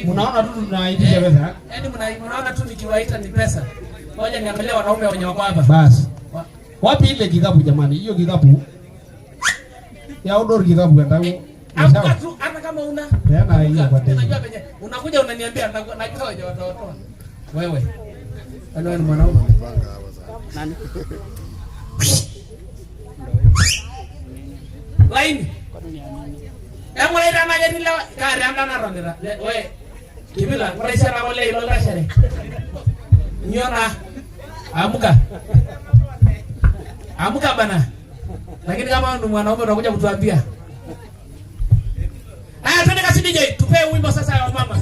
hivi. Unaona tu tunaitisha pesa. Yaani mnaona tu nikiwaita ni pesa. Ngoja niangalie wanaume wenye wako hapa. Basi. Wapi ile kikapu jamani? Hiyo kikapu. Ya odor kikapu ndao. Amka tu hata kama una. Tena hiyo kwa tena. Unajua penye unakuja unaniambia najua wenye watatoa. Wewe. Wewe ni mwanaume. Nani? Laini. Yang mulai dana jadi lewat karya anda naron dira. We. Kibila, pressure ako lay lo pressure. Nyona. Amuka bana. Lakini kama mwanaume unakuja kutuambia. Twende kasi DJ, tupe wimbo sasa ya mama.